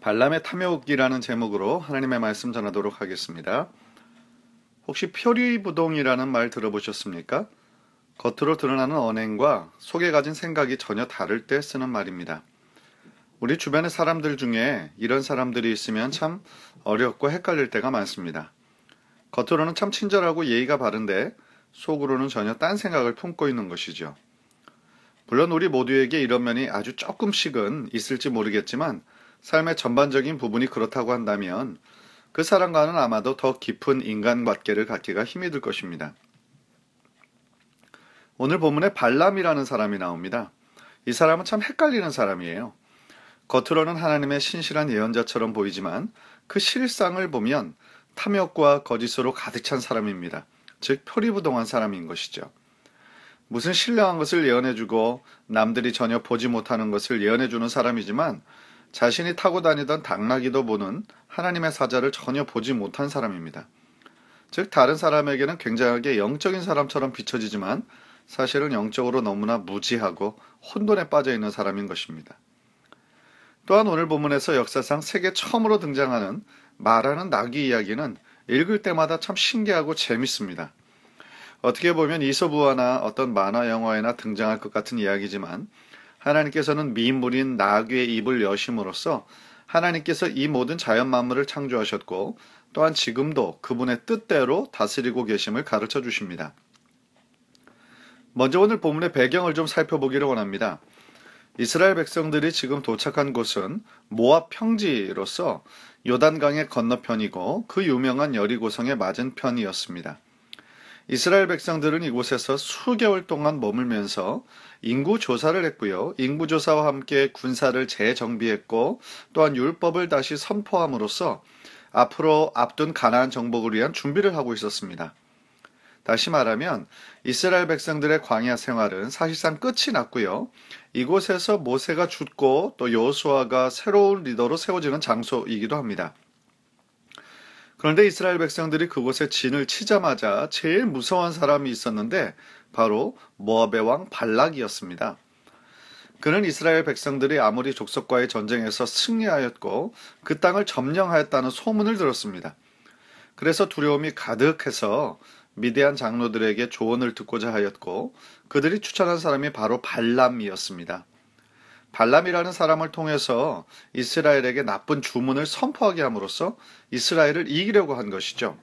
발람의 탐욕이라는 제목으로 하나님의 말씀 전하도록 하겠습니다. 혹시 표리부동이라는 말 들어보셨습니까? 겉으로 드러나는 언행과 속에 가진 생각이 전혀 다를 때 쓰는 말입니다. 우리 주변의 사람들 중에 이런 사람들이 있으면 참 어렵고 헷갈릴 때가 많습니다. 겉으로는 참 친절하고 예의가 바른데 속으로는 전혀 딴 생각을 품고 있는 것이죠. 물론 우리 모두에게 이런 면이 아주 조금씩은 있을지 모르겠지만 삶의 전반적인 부분이 그렇다고 한다면 그 사람과는 아마도 더 깊은 인간관계를 갖기가 힘이 들 것입니다. 오늘 본문에 발람이라는 사람이 나옵니다. 이 사람은 참 헷갈리는 사람이에요. 겉으로는 하나님의 신실한 예언자처럼 보이지만 그 실상을 보면 탐욕과 거짓으로 가득 찬 사람입니다. 즉 표리부동한 사람인 것이죠. 무슨 신령한 것을 예언해주고 남들이 전혀 보지 못하는 것을 예언해주는 사람이지만 자신이 타고 다니던 당나귀도 보는 하나님의 사자를 전혀 보지 못한 사람입니다. 즉 다른 사람에게는 굉장하게 영적인 사람처럼 비춰지지만 사실은 영적으로 너무나 무지하고 혼돈에 빠져 있는 사람인 것입니다. 또한 오늘 본문에서 역사상 세계 처음으로 등장하는 말하는 나귀 이야기는 읽을 때마다 참 신기하고 재밌습니다. 어떻게 보면 이솝우화나 어떤 만화 영화에나 등장할 것 같은 이야기지만 하나님께서는 미인물인 나귀의 입을 여심으로써 하나님께서 이 모든 자연 만물을 창조하셨고 또한 지금도 그분의 뜻대로 다스리고 계심을 가르쳐 주십니다. 먼저 오늘 본문의 배경을 좀 살펴보기를 원합니다. 이스라엘 백성들이 지금 도착한 곳은 모압 평지로서 요단강의 건너편이고 그 유명한 여리고성의 맞은편이었습니다. 이스라엘 백성들은 이곳에서 수개월 동안 머물면서 인구 조사를 했고요. 인구 조사와 함께 군사를 재정비했고 또한 율법을 다시 선포함으로써 앞으로 앞둔 가나안 정복을 위한 준비를 하고 있었습니다. 다시 말하면 이스라엘 백성들의 광야 생활은 사실상 끝이 났고요. 이곳에서 모세가 죽고 또 여호수아가 새로운 리더로 세워지는 장소이기도 합니다. 그런데 이스라엘 백성들이 그곳에 진을 치자마자 제일 무서운 사람이 있었는데 바로 모압의 왕 발락이었습니다. 그는 이스라엘 백성들이 아모리 족속과의 전쟁에서 승리하였고 그 땅을 점령하였다는 소문을 들었습니다. 그래서 두려움이 가득해서 미디안 장로들에게 조언을 듣고자 하였고 그들이 추천한 사람이 바로 발람이었습니다. 발람이라는 사람을 통해서 이스라엘에게 나쁜 주문을 선포하게 함으로써 이스라엘을 이기려고 한 것이죠.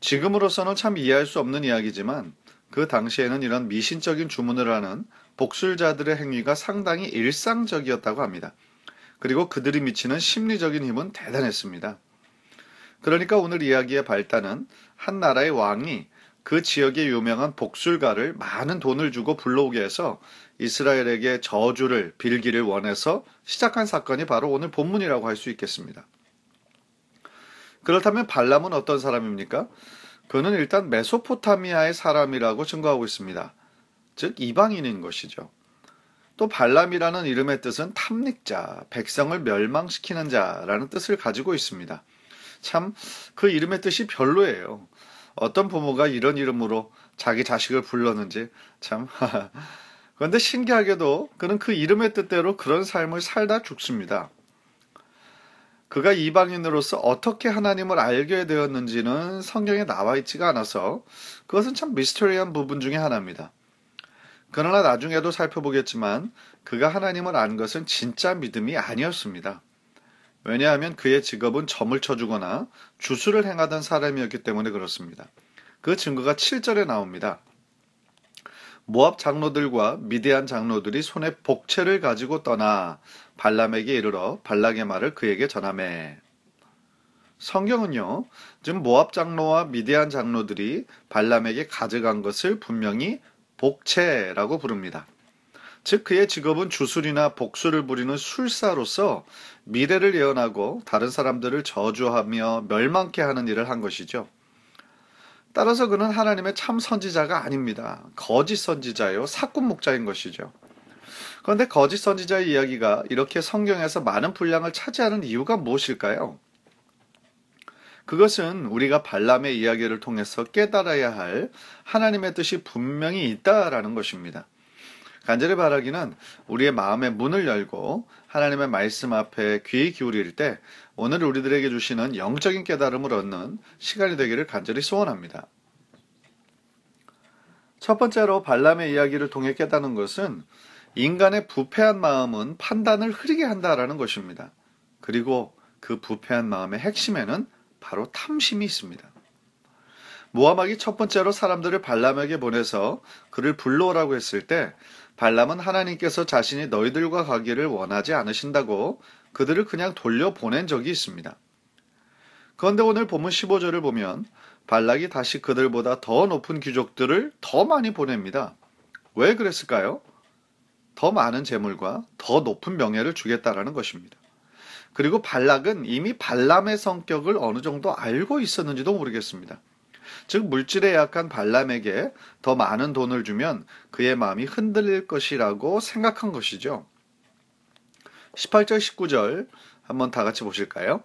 지금으로서는 참 이해할 수 없는 이야기지만 그 당시에는 이런 미신적인 주문을 하는 복술자들의 행위가 상당히 일상적이었다고 합니다. 그리고 그들이 미치는 심리적인 힘은 대단했습니다. 그러니까 오늘 이야기의 발단은 한 나라의 왕이 그 지역의 유명한 복술가를 많은 돈을 주고 불러오게 해서 이스라엘에게 저주를 빌기를 원해서 시작한 사건이 바로 오늘 본문이라고 할 수 있겠습니다. 그렇다면 발람은 어떤 사람입니까? 그는 일단 메소포타미아의 사람이라고 증거하고 있습니다. 즉 이방인인 것이죠. 또 발람이라는 이름의 뜻은 탐닉자, 백성을 멸망시키는 자라는 뜻을 가지고 있습니다. 참 그 이름의 뜻이 별로예요. 어떤 부모가 이런 이름으로 자기 자식을 불렀는지 참 그런데 신기하게도 그는 그 이름의 뜻대로 그런 삶을 살다 죽습니다. 그가 이방인으로서 어떻게 하나님을 알게 되었는지는 성경에 나와 있지가 않아서 그것은 참 미스터리한 부분 중에 하나입니다. 그러나 나중에도 살펴보겠지만 그가 하나님을 안 것은 진짜 믿음이 아니었습니다. 왜냐하면 그의 직업은 점을 쳐주거나 주술을 행하던 사람이었기 때문에 그렇습니다. 그 증거가 7절에 나옵니다. 모압 장로들과 미디안 장로들이 손에 복채를 가지고 떠나 발람에게 이르러 발락의 말을 그에게 전하매. 성경은요, 지금 모압 장로와 미디안 장로들이 발람에게 가져간 것을 분명히 복채라고 부릅니다. 즉 그의 직업은 주술이나 복술을 부리는 술사로서 미래를 예언하고 다른 사람들을 저주하며 멸망케 하는 일을 한 것이죠. 따라서 그는 하나님의 참 선지자가 아닙니다. 거짓 선지자요, 사꾼 목자인 것이죠. 그런데 거짓 선지자의 이야기가 이렇게 성경에서 많은 분량을 차지하는 이유가 무엇일까요? 그것은 우리가 발람의 이야기를 통해서 깨달아야 할 하나님의 뜻이 분명히 있다라는 것입니다. 간절히 바라기는 우리의 마음의 문을 열고 하나님의 말씀 앞에 귀 기울일 때 오늘 우리들에게 주시는 영적인 깨달음을 얻는 시간이 되기를 간절히 소원합니다. 첫 번째로 발람의 이야기를 통해 깨닫는 것은 인간의 부패한 마음은 판단을 흐리게 한다라는 것입니다. 그리고 그 부패한 마음의 핵심에는 바로 탐심이 있습니다. 모압이 첫 번째로 사람들을 발람에게 보내서 그를 불러오라고 했을 때 발람은 하나님께서 자신이 너희들과 가기를 원하지 않으신다고 그들을 그냥 돌려보낸 적이 있습니다. 그런데 오늘 본문 15절을 보면 발락이 다시 그들보다 더 높은 귀족들을 더 많이 보냅니다. 왜 그랬을까요? 더 많은 재물과 더 높은 명예를 주겠다라는 것입니다. 그리고 발락은 이미 발람의 성격을 어느 정도 알고 있었는지도 모르겠습니다. 즉 물질에 약한 발람에게 더 많은 돈을 주면 그의 마음이 흔들릴 것이라고 생각한 것이죠. 18절 19절 한번 다 같이 보실까요?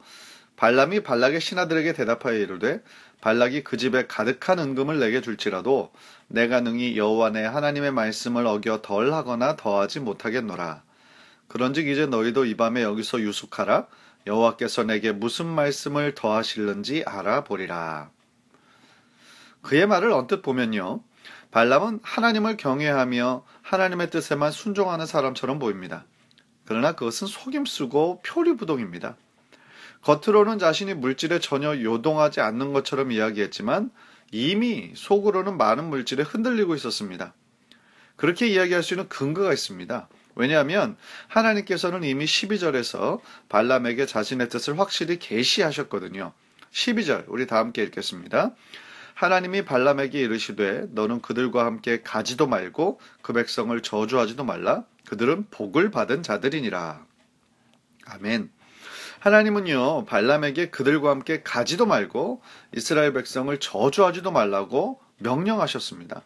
발람이 발락의 신하들에게 대답하여 이르되 발락이 그 집에 가득한 은금을 내게 줄지라도 내가 능히 여호와 내 하나님의 말씀을 어겨 덜하거나 더하지 못하겠노라. 그런즉 이제 너희도 이 밤에 여기서 유숙하라. 여호와께서 내게 무슨 말씀을 더하실는지 알아보리라. 그의 말을 언뜻 보면요. 발람은 하나님을 경외하며 하나님의 뜻에만 순종하는 사람처럼 보입니다. 그러나 그것은 속임수고 표리부동입니다. 겉으로는 자신이 물질에 전혀 요동하지 않는 것처럼 이야기했지만 이미 속으로는 많은 물질에 흔들리고 있었습니다. 그렇게 이야기할 수 있는 근거가 있습니다. 왜냐하면 하나님께서는 이미 12절에서 발람에게 자신의 뜻을 확실히 계시하셨거든요. 12절 우리 다 함께 읽겠습니다. 하나님이 발람에게 이르시되 너는 그들과 함께 가지도 말고 그 백성을 저주하지도 말라. 그들은 복을 받은 자들이니라. 아멘. 하나님은요 발람에게 그들과 함께 가지도 말고 이스라엘 백성을 저주하지도 말라고 명령하셨습니다.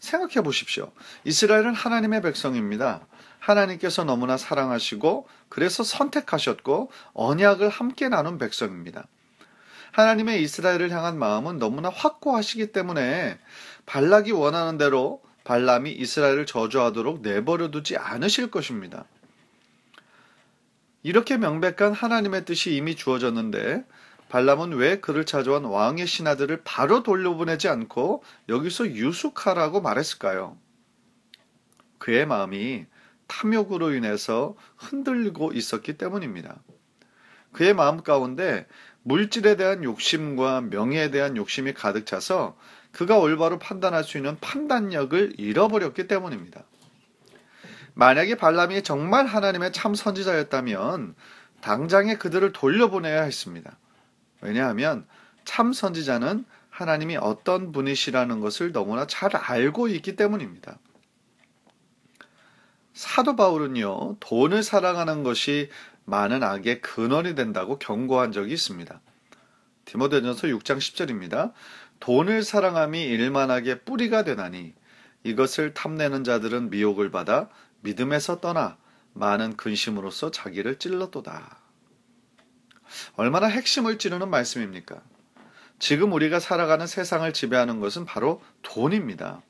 생각해 보십시오. 이스라엘은 하나님의 백성입니다. 하나님께서 너무나 사랑하시고 그래서 선택하셨고 언약을 함께 나눈 백성입니다. 하나님의 이스라엘을 향한 마음은 너무나 확고하시기 때문에 발락이 원하는 대로 발람이 이스라엘을 저주하도록 내버려 두지 않으실 것입니다. 이렇게 명백한 하나님의 뜻이 이미 주어졌는데 발람은 왜 그를 찾아온 왕의 신하들을 바로 돌려보내지 않고 여기서 유숙하라고 말했을까요? 그의 마음이 탐욕으로 인해서 흔들리고 있었기 때문입니다. 그의 마음 가운데 물질에 대한 욕심과 명예에 대한 욕심이 가득 차서 그가 올바로 판단할 수 있는 판단력을 잃어버렸기 때문입니다. 만약에 발람이 정말 하나님의 참 선지자였다면 당장에 그들을 돌려보내야 했습니다. 왜냐하면 참 선지자는 하나님이 어떤 분이시라는 것을 너무나 잘 알고 있기 때문입니다. 사도 바울은요, 돈을 사랑하는 것이 많은 악의 근원이 된다고 경고한 적이 있습니다. 디모데전서 6장 10절입니다. 돈을 사랑함이 일만하게 뿌리가 되나니 이것을 탐내는 자들은 미혹을 받아 믿음에서 떠나 많은 근심으로써 자기를 찔렀도다. 얼마나 핵심을 찌르는 말씀입니까? 지금 우리가 살아가는 세상을 지배하는 것은 바로 돈입니다.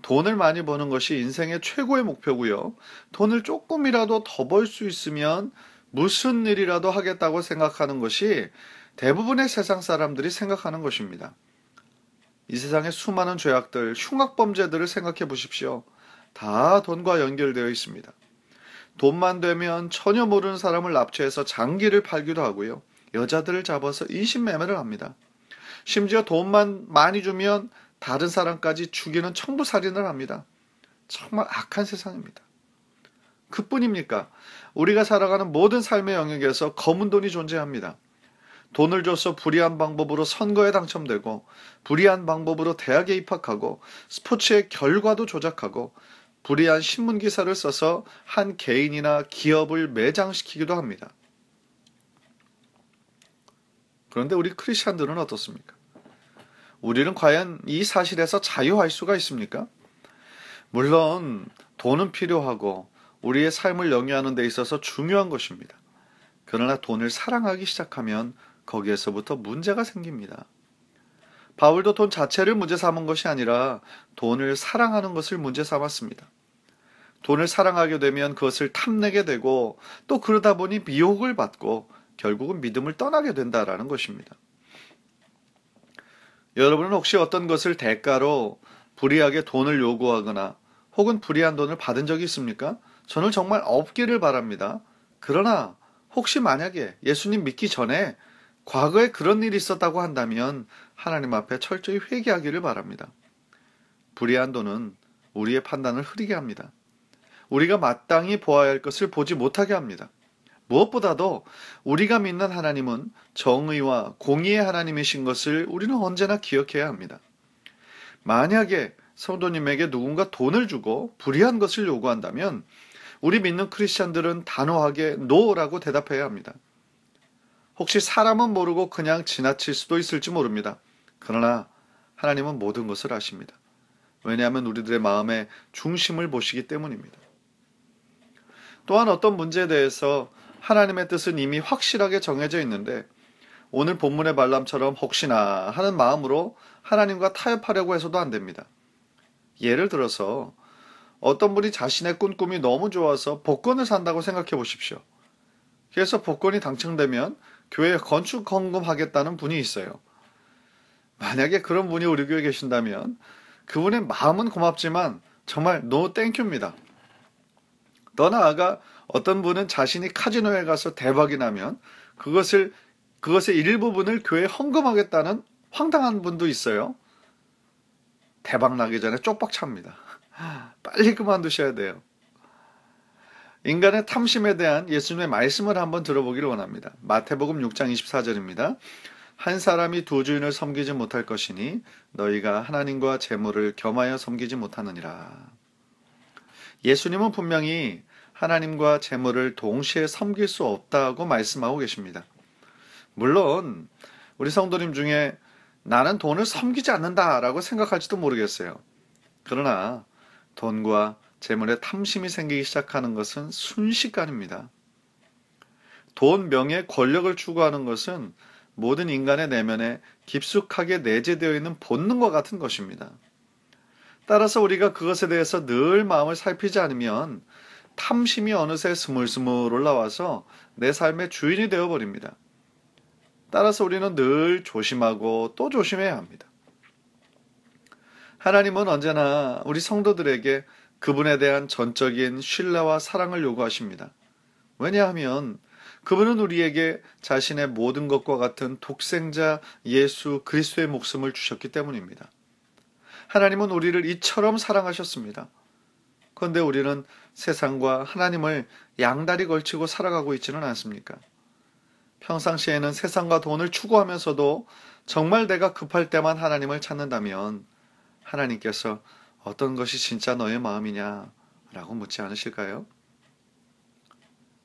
돈을 많이 버는 것이 인생의 최고의 목표고요. 돈을 조금이라도 더 벌 수 있으면 무슨 일이라도 하겠다고 생각하는 것이 대부분의 세상 사람들이 생각하는 것입니다. 이 세상의 수많은 죄악들, 흉악범죄들을 생각해 보십시오. 다 돈과 연결되어 있습니다. 돈만 되면 전혀 모르는 사람을 납치해서 장기를 팔기도 하고요. 여자들을 잡아서 인신매매를 합니다. 심지어 돈만 많이 주면 다른 사람까지 죽이는 청부살인을 합니다. 정말 악한 세상입니다. 그뿐입니까? 우리가 살아가는 모든 삶의 영역에서 검은 돈이 존재합니다. 돈을 줘서 불의한 방법으로 선거에 당첨되고 불의한 방법으로 대학에 입학하고 스포츠의 결과도 조작하고 불의한 신문 기사를 써서 한 개인이나 기업을 매장시키기도 합니다. 그런데 우리 크리스찬들은 어떻습니까? 우리는 과연 이 사실에서 자유할 수가 있습니까? 물론 돈은 필요하고 우리의 삶을 영위하는 데 있어서 중요한 것입니다. 그러나 돈을 사랑하기 시작하면 거기에서부터 문제가 생깁니다. 바울도 돈 자체를 문제 삼은 것이 아니라 돈을 사랑하는 것을 문제 삼았습니다. 돈을 사랑하게 되면 그것을 탐내게 되고 또 그러다 보니 미혹을 받고 결국은 믿음을 떠나게 된다라는 것입니다. 여러분은 혹시 어떤 것을 대가로 불이하게 돈을 요구하거나 혹은 불이한 돈을 받은 적이 있습니까? 저는 정말 없기를 바랍니다. 그러나 혹시 만약에 예수님 믿기 전에 과거에 그런 일이 있었다고 한다면 하나님 앞에 철저히 회개하기를 바랍니다. 불이한 돈은 우리의 판단을 흐리게 합니다. 우리가 마땅히 보아야 할 것을 보지 못하게 합니다. 무엇보다도 우리가 믿는 하나님은 정의와 공의의 하나님이신 것을 우리는 언제나 기억해야 합니다. 만약에 성도님에게 누군가 돈을 주고 불이한 것을 요구한다면 우리 믿는 크리스찬들은 단호하게 노라고 대답해야 합니다. 혹시 사람은 모르고 그냥 지나칠 수도 있을지 모릅니다. 그러나 하나님은 모든 것을 아십니다. 왜냐하면 우리들의 마음의 중심을 보시기 때문입니다. 또한 어떤 문제에 대해서 하나님의 뜻은 이미 확실하게 정해져 있는데 오늘 본문의 발람처럼 혹시나 하는 마음으로 하나님과 타협하려고 해서도 안 됩니다. 예를 들어서 어떤 분이 자신의 꿈이 너무 좋아서 복권을 산다고 생각해 보십시오. 그래서 복권이 당첨되면 교회에 건축 헌금하겠다는 분이 있어요. 만약에 그런 분이 우리 교회에 계신다면 그분의 마음은 고맙지만 정말 노 땡큐입니다. 더 나아가 어떤 분은 자신이 카지노에 가서 대박이 나면 그것의 일부분을 교회에 헌금하겠다는 황당한 분도 있어요. 대박 나기 전에 쪽박 찹니다. 빨리 그만두셔야 돼요. 인간의 탐심에 대한 예수님의 말씀을 한번 들어보기를 원합니다. 마태복음 6장 24절입니다. 한 사람이 두 주인을 섬기지 못할 것이니 너희가 하나님과 재물을 겸하여 섬기지 못하느니라. 예수님은 분명히 하나님과 재물을 동시에 섬길 수 없다고 말씀하고 계십니다. 물론 우리 성도님 중에 나는 돈을 섬기지 않는다라고 생각할지도 모르겠어요. 그러나 돈과 재물에 탐심이 생기기 시작하는 것은 순식간입니다. 돈, 명예, 권력을 추구하는 것은 모든 인간의 내면에 깊숙하게 내재되어 있는 본능과 같은 것입니다. 따라서 우리가 그것에 대해서 늘 마음을 살피지 않으면 탐심이 어느새 스물스물 올라와서 내 삶의 주인이 되어버립니다. 따라서 우리는 늘 조심하고 또 조심해야 합니다. 하나님은 언제나 우리 성도들에게 그분에 대한 전적인 신뢰와 사랑을 요구하십니다. 왜냐하면 그분은 우리에게 자신의 모든 것과 같은 독생자 예수 그리스도의 목숨을 주셨기 때문입니다. 하나님은 우리를 이처럼 사랑하셨습니다. 그런데 우리는 세상과 하나님을 양다리 걸치고 살아가고 있지는 않습니까? 평상시에는 세상과 돈을 추구하면서도 정말 내가 급할 때만 하나님을 찾는다면 하나님께서 어떤 것이 진짜 너의 마음이냐 라고 묻지 않으실까요?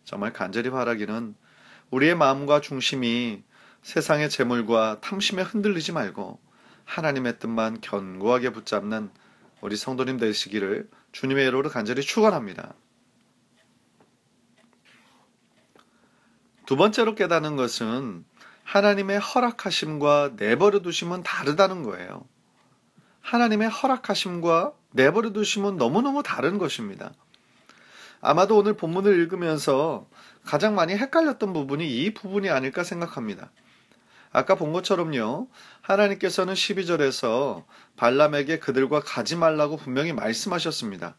정말 간절히 바라기는 우리의 마음과 중심이 세상의 재물과 탐심에 흔들리지 말고 하나님의 뜻만 견고하게 붙잡는 우리 성도님 되시기를 주님의 이름으로 간절히 축원합니다. 두 번째로 깨닫는 것은 하나님의 허락하심과 내버려 두심은 다르다는 거예요. 하나님의 허락하심과 내버려 두심은 너무너무 다른 것입니다. 아마도 오늘 본문을 읽으면서 가장 많이 헷갈렸던 부분이 이 부분이 아닐까 생각합니다. 아까 본 것처럼요, 하나님께서는 12절에서 발람에게 그들과 가지 말라고 분명히 말씀하셨습니다.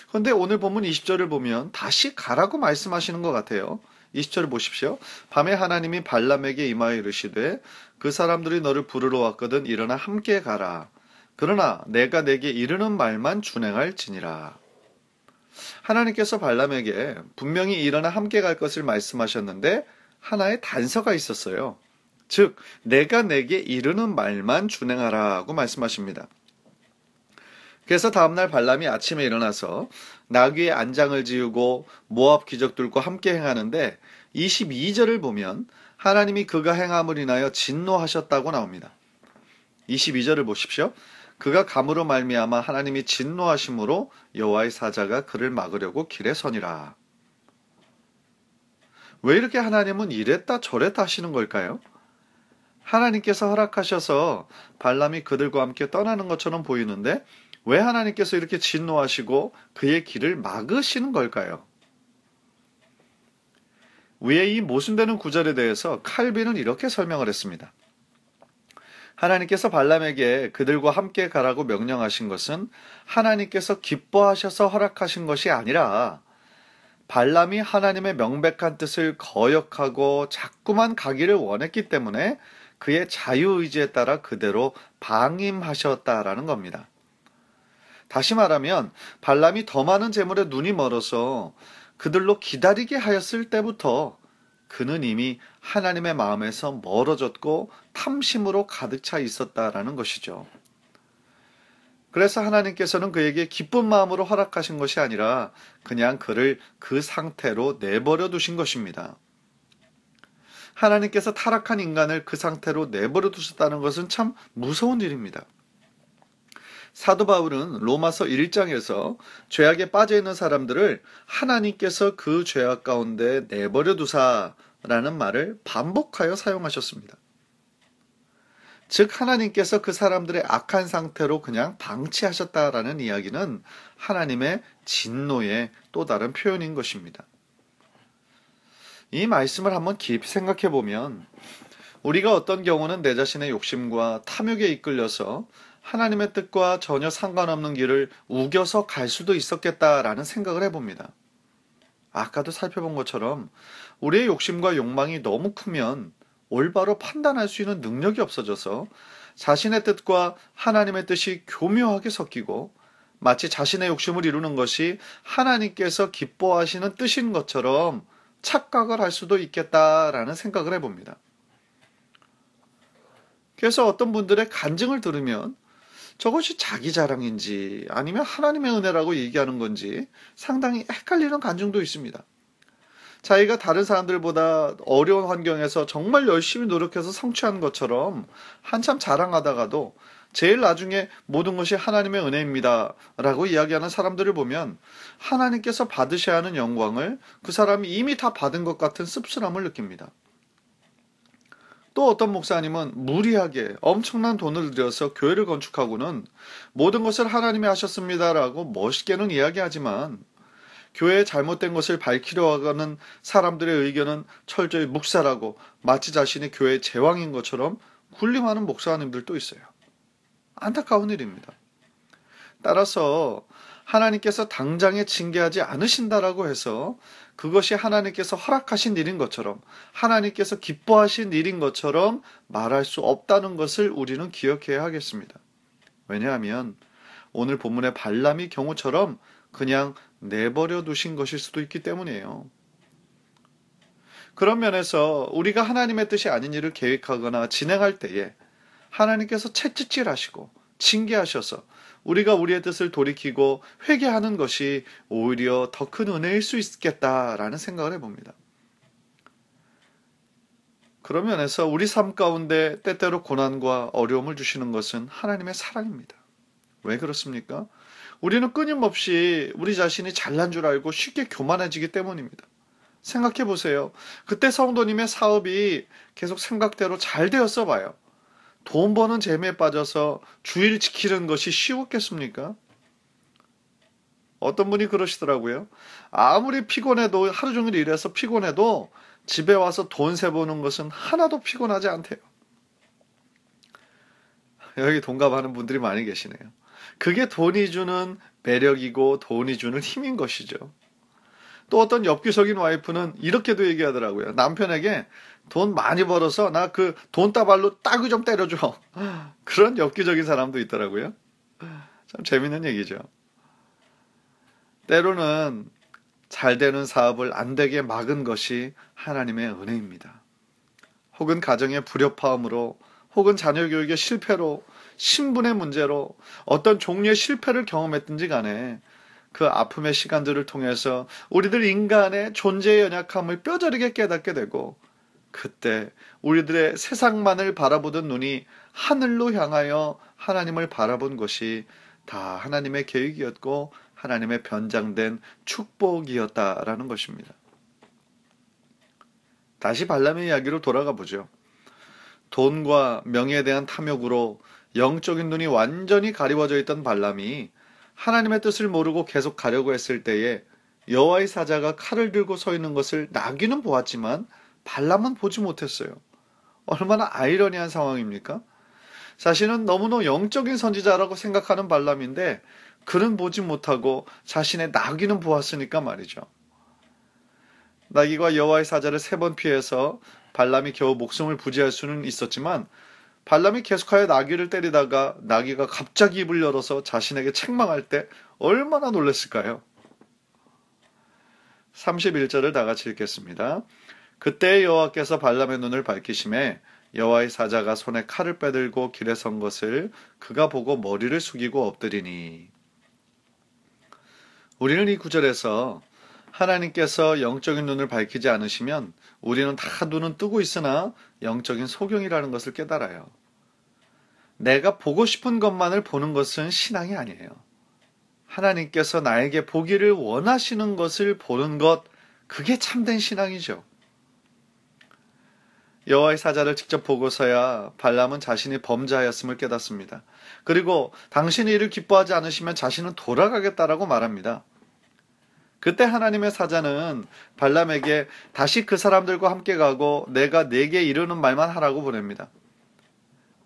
그런데 오늘 본문 20절을 보면 다시 가라고 말씀하시는 것 같아요. 20절을 보십시오. 밤에 하나님이 발람에게 임하여 이르시되 그 사람들이 너를 부르러 왔거든 일어나 함께 가라. 그러나 내가 내게 이르는 말만 준행할지니라. 하나님께서 발람에게 분명히 일어나 함께 갈 것을 말씀하셨는데 하나의 단서가 있었어요. 즉 내가 내게 이르는 말만 준행하라고 말씀하십니다. 그래서 다음날 발람이 아침에 일어나서 나귀의 안장을 지우고 모압 귀족들과 함께 행하는데 22절을 보면 하나님이 그가 행함을 인하여 진노하셨다고 나옵니다. 22절을 보십시오. 그가 감으로 말미암아 하나님이 진노하심으로 여호와의 사자가 그를 막으려고 길에 서니라. 왜 이렇게 하나님은 이랬다 저랬다 하시는 걸까요? 하나님께서 허락하셔서 발람이 그들과 함께 떠나는 것처럼 보이는데 왜 하나님께서 이렇게 진노하시고 그의 길을 막으시는 걸까요? 위에 이 모순되는 구절에 대해서 칼빈은 이렇게 설명을 했습니다. 하나님께서 발람에게 그들과 함께 가라고 명령하신 것은 하나님께서 기뻐하셔서 허락하신 것이 아니라 발람이 하나님의 명백한 뜻을 거역하고 자꾸만 가기를 원했기 때문에 그의 자유의지에 따라 그대로 방임하셨다라는 겁니다. 다시 말하면 발람이 더 많은 재물에 눈이 멀어서 그들로 기다리게 하였을 때부터 그는 이미 하나님의 마음에서 멀어졌고 탐심으로 가득 차 있었다라는 것이죠. 그래서 하나님께서는 그에게 기쁜 마음으로 허락하신 것이 아니라 그냥 그를 그 상태로 내버려 두신 것입니다. 하나님께서 타락한 인간을 그 상태로 내버려 두셨다는 것은 참 무서운 일입니다. 사도 바울은 로마서 1장에서 죄악에 빠져 있는 사람들을 하나님께서 그 죄악 가운데 내버려 두사라는 말을 반복하여 사용하셨습니다. 즉 하나님께서 그 사람들의 악한 상태로 그냥 방치하셨다라는 이야기는 하나님의 진노의 또 다른 표현인 것입니다. 이 말씀을 한번 깊이 생각해 보면 우리가 어떤 경우는 내 자신의 욕심과 탐욕에 이끌려서 하나님의 뜻과 전혀 상관없는 길을 우겨서 갈 수도 있었겠다라는 생각을 해봅니다. 아까도 살펴본 것처럼 우리의 욕심과 욕망이 너무 크면 올바로 판단할 수 있는 능력이 없어져서 자신의 뜻과 하나님의 뜻이 교묘하게 섞이고 마치 자신의 욕심을 이루는 것이 하나님께서 기뻐하시는 뜻인 것처럼 착각을 할 수도 있겠다라는 생각을 해봅니다. 그래서 어떤 분들의 간증을 들으면 저것이 자기 자랑인지 아니면 하나님의 은혜라고 얘기하는 건지 상당히 헷갈리는 간증도 있습니다. 자기가 다른 사람들보다 어려운 환경에서 정말 열심히 노력해서 성취한 것처럼 한참 자랑하다가도 제일 나중에 모든 것이 하나님의 은혜입니다 라고 이야기하는 사람들을 보면 하나님께서 받으셔야 하는 영광을 그 사람이 이미 다 받은 것 같은 씁쓸함을 느낍니다. 또 어떤 목사님은 무리하게 엄청난 돈을 들여서 교회를 건축하고는 모든 것을 하나님이 하셨습니다라고 멋있게는 이야기하지만 교회의 잘못된 것을 밝히려 하는 사람들의 의견은 철저히 묵살하고 마치 자신이 교회의 제왕인 것처럼 군림하는 목사님들도 있어요. 안타까운 일입니다. 따라서 하나님께서 당장에 징계하지 않으신다라고 해서 그것이 하나님께서 허락하신 일인 것처럼 하나님께서 기뻐하신 일인 것처럼 말할 수 없다는 것을 우리는 기억해야 하겠습니다. 왜냐하면 오늘 본문의 발람의 경우처럼 그냥 내버려 두신 것일 수도 있기 때문이에요. 그런 면에서 우리가 하나님의 뜻이 아닌 일을 계획하거나 진행할 때에 하나님께서 채찍질하시고 징계하셔서 우리가 우리의 뜻을 돌이키고 회개하는 것이 오히려 더 큰 은혜일 수 있겠다라는 생각을 해봅니다. 그런 면에서 우리 삶 가운데 때때로 고난과 어려움을 주시는 것은 하나님의 사랑입니다. 왜 그렇습니까? 우리는 끊임없이 우리 자신이 잘난 줄 알고 쉽게 교만해지기 때문입니다. 생각해 보세요. 그때 성도님의 사업이 계속 생각대로 잘 되었어 봐요. 돈 버는 재미에 빠져서 주일 지키는 것이 쉬웠겠습니까? 어떤 분이 그러시더라고요. 아무리 피곤해도 하루 종일 일해서 피곤해도 집에 와서 돈 세보는 것은 하나도 피곤하지 않대요. 여기 동감하는 분들이 많이 계시네요. 그게 돈이 주는 매력이고 돈이 주는 힘인 것이죠. 또 어떤 엽기적인 와이프는 이렇게도 얘기하더라고요. 남편에게 돈 많이 벌어서 나 그 돈다발로 따귀 좀 때려줘. 그런 엽기적인 사람도 있더라고요. 참 재밌는 얘기죠. 때로는 잘 되는 사업을 안 되게 막은 것이 하나님의 은혜입니다. 혹은 가정의 불협화음으로 혹은 자녀 교육의 실패로 신분의 문제로 어떤 종류의 실패를 경험했든지 간에 그 아픔의 시간들을 통해서 우리들 인간의 존재의 연약함을 뼈저리게 깨닫게 되고 그때 우리들의 세상만을 바라보던 눈이 하늘로 향하여 하나님을 바라본 것이 다 하나님의 계획이었고 하나님의 변장된 축복이었다라는 것입니다. 다시 발람의 이야기로 돌아가 보죠. 돈과 명예에 대한 탐욕으로 영적인 눈이 완전히 가리워져 있던 발람이 하나님의 뜻을 모르고 계속 가려고 했을 때에 여호와의 사자가 칼을 들고 서 있는 것을 나귀는 보았지만 발람은 보지 못했어요. 얼마나 아이러니한 상황입니까? 자신은 너무나 영적인 선지자라고 생각하는 발람인데 그는 보지 못하고 자신의 나귀는 보았으니까 말이죠. 나귀가 여호와의 사자를 3번 피해서 발람이 겨우 목숨을 부지할 수는 있었지만 발람이 계속하여 나귀를 때리다가 나귀가 갑자기 입을 열어서 자신에게 책망할 때 얼마나 놀랐을까요? 31절을 다 같이 읽겠습니다. 그때 여호와께서 발람의 눈을 밝히심에 여호와의 사자가 손에 칼을 빼들고 길에 선 것을 그가 보고 머리를 숙이고 엎드리니. 우리는 이 구절에서 하나님께서 영적인 눈을 밝히지 않으시면 우리는 다 눈은 뜨고 있으나 영적인 소경이라는 것을 깨달아요. 내가 보고 싶은 것만을 보는 것은 신앙이 아니에요. 하나님께서 나에게 보기를 원하시는 것을 보는 것, 그게 참된 신앙이죠. 여호와의 사자를 직접 보고서야 발람은 자신이 범죄하였음을 깨닫습니다. 그리고 당신이 이를 기뻐하지 않으시면 자신은 돌아가겠다라고 말합니다. 그때 하나님의 사자는 발람에게 다시 그 사람들과 함께 가고 내가 네게 이르는 말만 하라고 보냅니다.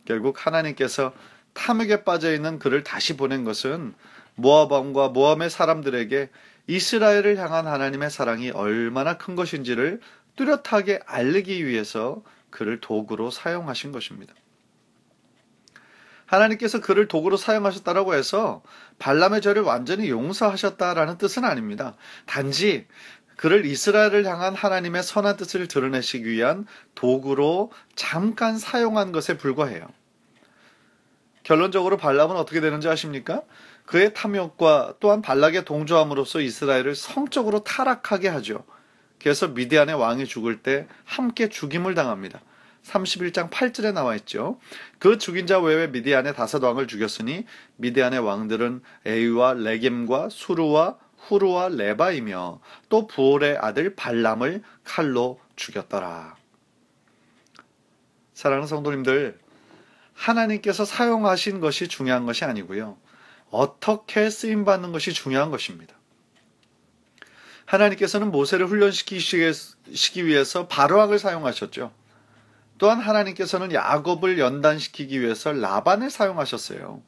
결국 하나님께서 탐욕에 빠져있는 그를 다시 보낸 것은 모압 왕과 모압의 사람들에게 이스라엘을 향한 하나님의 사랑이 얼마나 큰 것인지를 뚜렷하게 알리기 위해서 그를 도구로 사용하신 것입니다. 하나님께서 그를 도구로 사용하셨다라고 해서 발람의 죄를 완전히 용서하셨다라는 뜻은 아닙니다. 단지 그를 이스라엘을 향한 하나님의 선한 뜻을 드러내시기 위한 도구로 잠깐 사용한 것에 불과해요. 결론적으로 발람은 어떻게 되는지 아십니까? 그의 탐욕과 또한 발락의 동조함으로써 이스라엘을 성적으로 타락하게 하죠. 그래서 미디안의 왕이 죽을 때 함께 죽임을 당합니다. 31장 8절에 나와 있죠. 그 죽인 자 외에 미디안의 5왕을 죽였으니 미디안의 왕들은 에위와 레겜과 수르와 후르와 레바이며 또 부올의 아들 발람을 칼로 죽였더라. 사랑하는 성도님들, 하나님께서 사용하신 것이 중요한 것이 아니고요. 어떻게 쓰임받는 것이 중요한 것입니다. 하나님께서는 모세를 훈련시키기 위해서 바로왕을 사용하셨죠. 또한 하나님께서는 야곱을 연단시키기 위해서 라반을 사용하셨어요.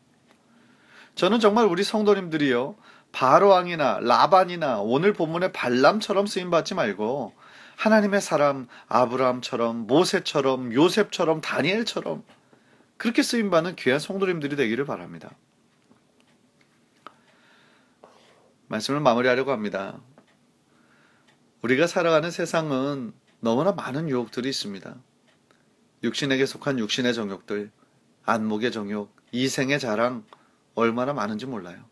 저는 정말 우리 성도님들이요, 바로왕이나 라반이나 오늘 본문의 발람처럼 쓰임받지 말고 하나님의 사람 아브라함처럼 모세처럼 요셉처럼 다니엘처럼 그렇게 쓰임받는 귀한 성도님들이 되기를 바랍니다. 말씀을 마무리하려고 합니다. 우리가 살아가는 세상은 너무나 많은 유혹들이 있습니다. 육신에게 속한 육신의 정욕들, 안목의 정욕, 이생의 자랑, 얼마나 많은지 몰라요.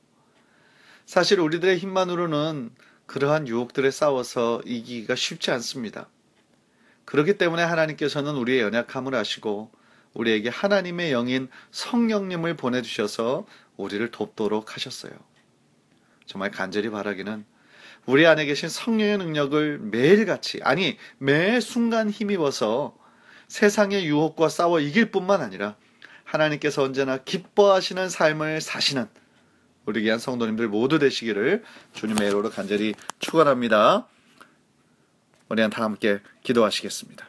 사실 우리들의 힘만으로는 그러한 유혹들에 싸워서 이기기가 쉽지 않습니다. 그렇기 때문에 하나님께서는 우리의 연약함을 아시고 우리에게 하나님의 영인 성령님을 보내주셔서 우리를 돕도록 하셨어요. 정말 간절히 바라기는 우리 안에 계신 성령의 능력을 매일같이, 아니 매 순간 힘입어서 세상의 유혹과 싸워 이길 뿐만 아니라 하나님께서 언제나 기뻐하시는 삶을 사시는 우리 귀한 성도님들 모두 되시기를 주님의 이름으로 간절히 축원합니다. 우리 다 함께 기도하시겠습니다.